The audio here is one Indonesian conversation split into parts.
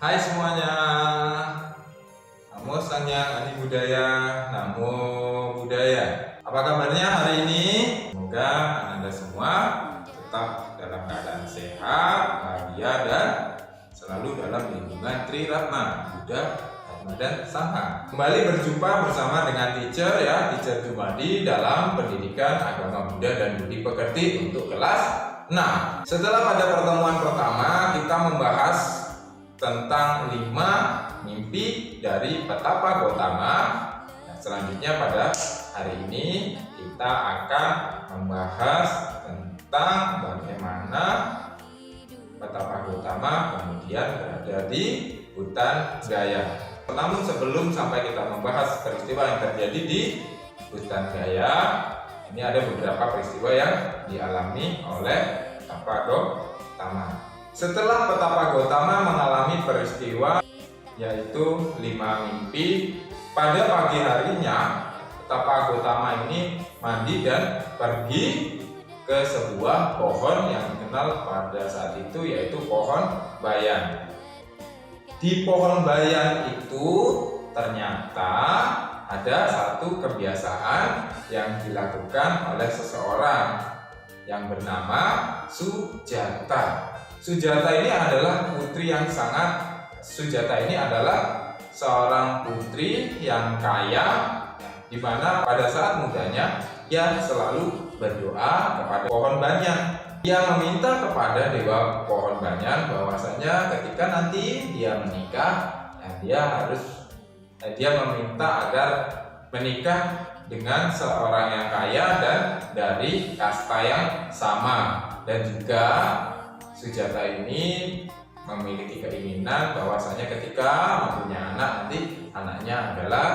Hai semuanya, Namo Sanya Adi Budaya, Namo Budaya. Apa kabarnya hari ini? Semoga Anda semua tetap dalam keadaan sehat, bahagia, dan selalu dalam lindungan Tri Ratna, Buddha, Dharma, dan Sangha. Kembali berjumpa bersama dengan Teacher Jumadi dalam pendidikan agama Buddha dan Budi Pekerti untuk kelas 6. Setelah pada pertemuan pertama kita membahas tentang 5 mimpi dari Petapa Gautama. Nah, selanjutnya pada hari ini kita akan membahas tentang bagaimana Petapa Gautama kemudian berada di hutan Gaya. Namun sebelum sampai kita membahas peristiwa yang terjadi di hutan Gaya, ini ada beberapa peristiwa yang dialami oleh Petapa Gautama. Setelah Petapa Gautama mengalami peristiwa yaitu 5 mimpi, pada pagi harinya Petapa Gautama ini mandi dan pergi ke sebuah pohon yang dikenal pada saat itu yaitu pohon bayan. Di pohon bayan itu ternyata ada satu kebiasaan yang dilakukan oleh seseorang yang bernama Sujata. Sujata ini adalah seorang putri yang kaya, di mana pada saat mudanya ia selalu berdoa kepada pohon banyan. Ia meminta kepada dewa pohon banyan bahwasanya ketika nanti dia menikah, dia meminta agar menikah dengan seorang yang kaya dan dari kasta yang sama, dan juga Sujata ini memiliki keinginan bahwasanya ketika mempunyai anak nanti anaknya adalah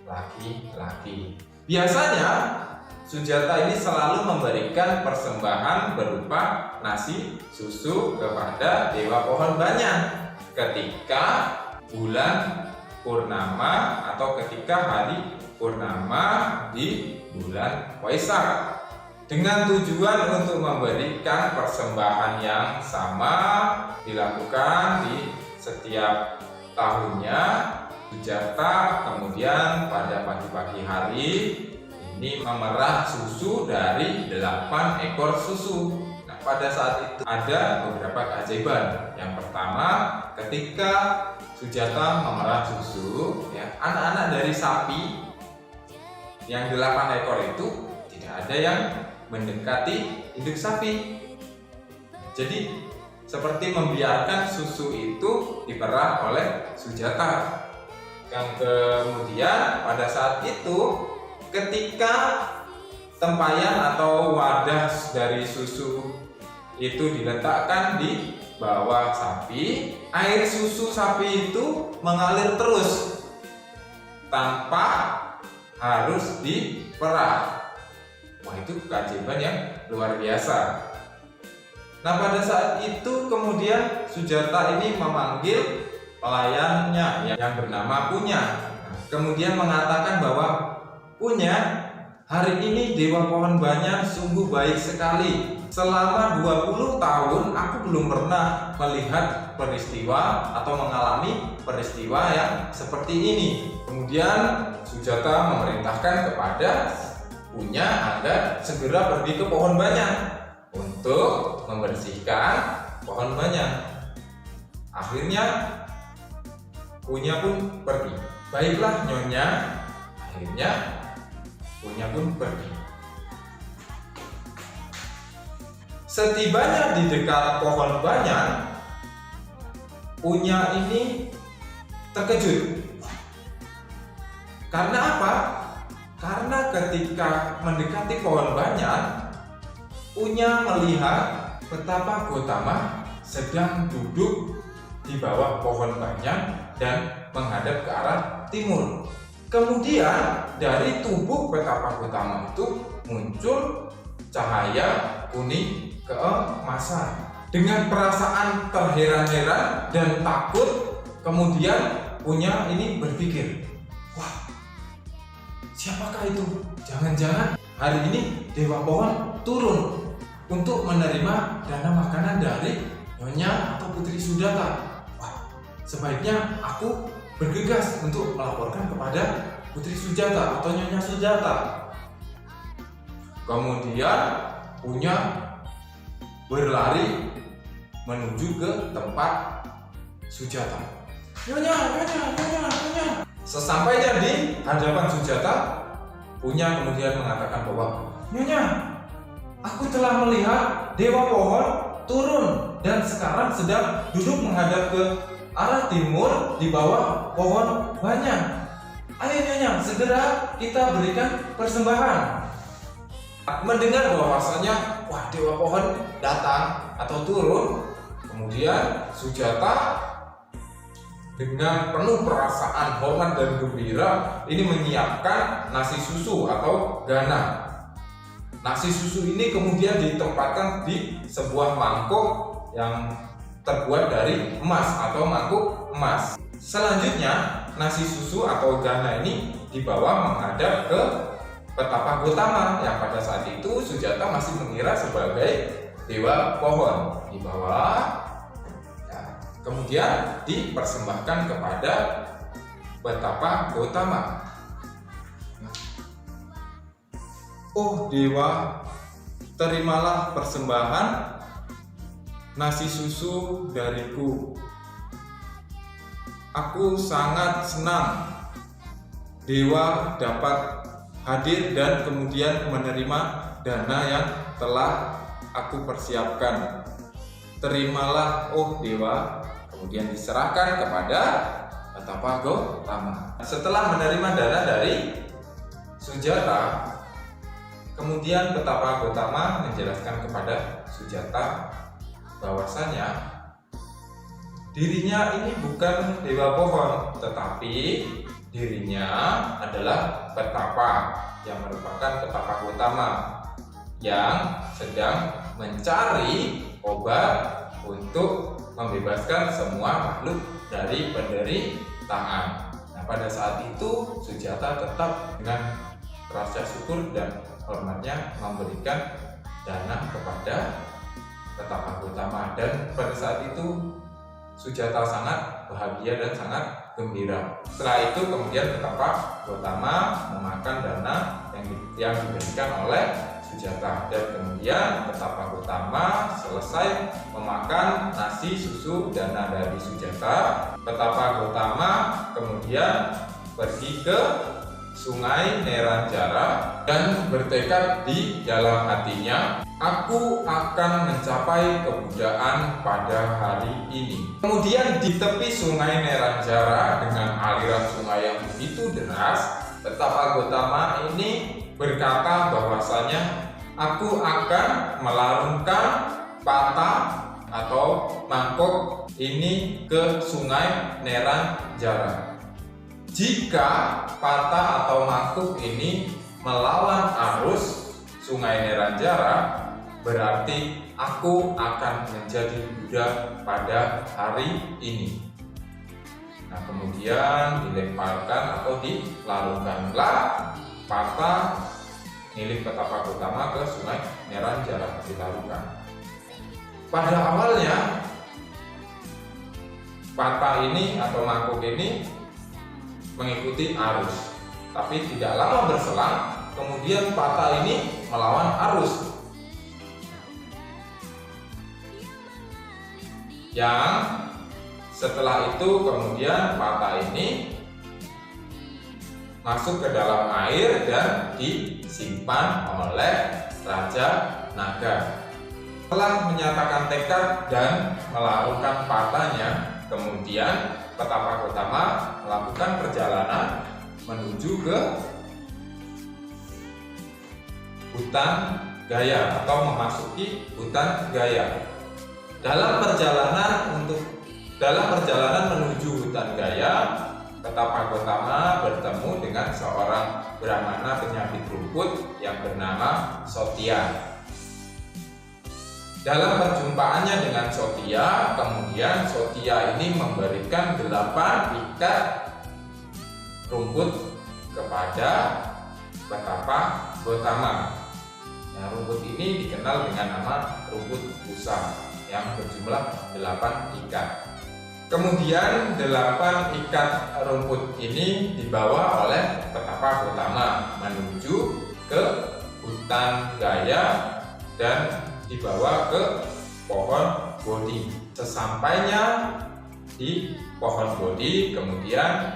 laki-laki. Biasanya Sujata ini selalu memberikan persembahan berupa nasi, susu kepada dewa pohon banyan ketika bulan purnama atau ketika hari purnama di bulan Waisak, dengan tujuan untuk memberikan persembahan yang sama dilakukan di setiap tahunnya. Sujata kemudian pada pagi-pagi hari ini memerah susu dari 8 ekor susu. Nah, pada saat itu ada beberapa keajaiban. Yang pertama, ketika Sujata memerah susu, anak-anak dari sapi yang 8 ekor itu tidak ada yang mendekati induk sapi. Jadi seperti membiarkan susu itu diperah oleh Sujata. Yang kemudian pada saat itu ketika tempayan atau wadah dari susu itu diletakkan di bawah sapi, air susu sapi itu mengalir terus tanpa harus diperah. Wah, itu keajaiban yang luar biasa. Nah, pada saat itu kemudian Sujata ini memanggil pelayannya yang bernama Punya. Nah, kemudian mengatakan bahwa Punya, hari ini dewa pohon banyan sungguh baik sekali. Selama 20 tahun aku belum pernah melihat peristiwa atau mengalami peristiwa yang seperti ini. Kemudian Sujata memerintahkan kepada Punya agar segera pergi ke pohon banyan untuk membersihkan pohon banyan. Akhirnya Punya pun pergi. Baiklah Nyonya. Akhirnya Punya pun pergi. Setibanya di dekat pohon banyan, Punya ini terkejut. Karena apa? Karena ketika mendekati pohon banyan, Punya melihat Petapa Gautama sedang duduk di bawah pohon banyan dan menghadap ke arah timur. Kemudian dari tubuh Petapa Gautama itu muncul cahaya kuning keemasan. Dengan perasaan terheran-heran dan takut, kemudian Punya ini berpikir, wah, siapakah itu? Jangan-jangan hari ini dewa pohon turun untuk menerima dana makanan dari Nyonya atau Putri Sujata. Wah, sebaiknya aku bergegas untuk melaporkan kepada Putri Sujata atau Nyonya Sujata. Kemudian Punya berlari menuju ke tempat Sujata. Nyonya. Sesampainya di hadapan Sujata, Punya kemudian mengatakan bahwa, Nyonya, aku telah melihat Dewa Pohon turun dan sekarang sedang duduk menghadap ke arah timur di bawah pohon banyak. Ayo Nyonya, segera kita berikan persembahan. Mendengar bahwasanya Dewa Pohon datang atau turun, kemudian Sujata dengan penuh perasaan hormat dan gembira ini menyiapkan nasi susu atau gana. Nasi susu ini kemudian ditempatkan di sebuah mangkuk yang terbuat dari emas atau mangkuk emas. Selanjutnya nasi susu atau gana ini dibawa menghadap ke Petapa Gotama yang pada saat itu Sujata masih mengira sebagai Dewa Pohon. Dibawa, kemudian dipersembahkan kepada Petapa Gotama. Oh Dewa, terimalah persembahan nasi susu dariku. Aku sangat senang Dewa dapat hadir dan kemudian menerima dana yang telah aku persiapkan. Terimalah oh Dewa. Kemudian diserahkan kepada Petapa Gotama. Setelah menerima dana dari Sujata, kemudian Petapa Gotama menjelaskan kepada Sujata bahwasanya dirinya ini bukan Dewa Pohon, tetapi dirinya adalah Petapa yang merupakan Petapa Gotama yang sedang mencari obat untuk membebaskan semua makhluk dari penderitaan. Nah, pada saat itu Sujata tetap dengan rasa syukur dan hormatnya memberikan dana kepada Petapa Gotama, dan pada saat itu Sujata sangat bahagia dan sangat gembira. Setelah itu kemudian Petapa Gotama memakan dana yang diberikan oleh Sujata, dan kemudian Petapa Gotama selesai memakan nasi susu dana dari Sujata. Petapa Gotama kemudian pergi ke Sungai Neranjara dan bertekad di dalam hatinya, aku akan mencapai kebudayaan pada hari ini. Kemudian di tepi Sungai Neranjara dengan aliran sungai yang begitu deras, Petapa Gotama ini berkata bahwasanya aku akan melarungkan patah atau mangkok ini ke Sungai Neranjara. Jika patah atau mangkuk ini melawan arus Sungai Neranjara, berarti aku akan menjadi Buddha pada hari ini. Nah, kemudian dilemparkan atau dilarungkanlah patah milik Petapa Gotama ke Sungai Neranjara, dilarungkan. Pada awalnya patah ini atau mangkuk ini mengikuti arus, tapi tidak lama berselang kemudian patah ini melawan arus, yang setelah itu kemudian patah ini masuk ke dalam air dan disimpan oleh Raja Naga. Setelah menyatakan tekad dan melarungkan patahnya, kemudian Petapa Gotama melakukan perjalanan menuju ke hutan Gaya atau memasuki hutan Gaya. Dalam perjalanan menuju hutan Gaya, Petapa Gotama bertemu dengan seorang brahmana penyabit rumput yang bernama Sotya. Dalam perjumpaannya dengan Sotya, kemudian Sotya ini memberikan 8 ikat rumput kepada Petapa Gotama. Nah, rumput ini dikenal dengan nama rumput pusa yang berjumlah 8 ikat. Kemudian 8 ikat rumput ini dibawa oleh Petapa Gotama menuju ke hutan Gaya dan dibawa ke pohon Bodhi. Sesampainya di pohon Bodhi, kemudian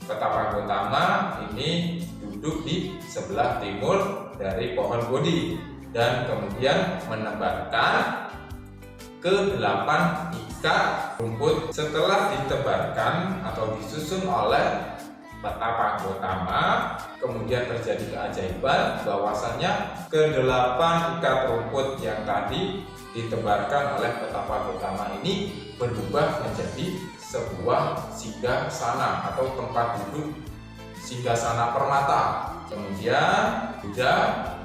Petapa Gotama ini duduk di sebelah timur dari pohon Bodhi dan kemudian menebarkan ke-8 ikat rumput. Setelah ditebarkan atau disusun oleh Petapa Gotama, kemudian terjadi keajaiban bahwasannya ke-8 ikat rumput yang tadi ditebarkan oleh Petapa Gotama ini berubah menjadi sebuah singgasana atau tempat duduk singgasana permata. Kemudian Buddha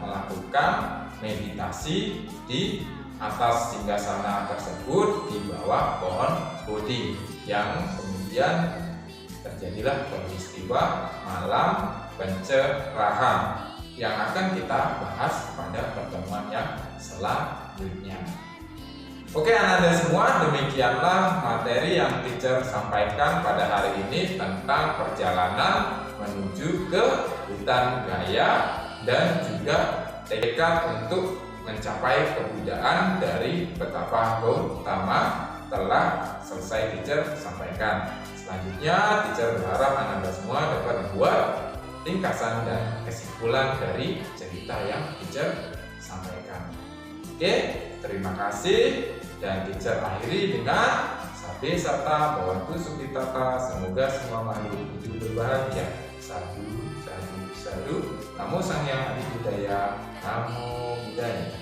melakukan meditasi di atas singgasana tersebut di bawah pohon Bodhi, yang kemudian terjadilah peristiwa malam pencerahan yang akan kita bahas pada pertemuan yang selanjutnya. Oke Ananda semua, demikianlah materi yang teacher sampaikan pada hari ini tentang perjalanan menuju ke hutan Gaya dan juga tekad untuk mencapai kebudayaan dari Petapa Gotama telah selesai teacher sampaikan. Selanjutnya teacher berharap Ananda semua dapat membuat ringkasan dan kesimpulan dari cerita yang teacher sampaikan. Oke, terima kasih dan teacher akhiri dengan Sabe Sata Bhawantu Sukhitata. Semoga semua makhluk hidup berbahagia. Sadu, sadu, sadu. Namo Sang Hyang Adi Budaya. Namo Buddhaya.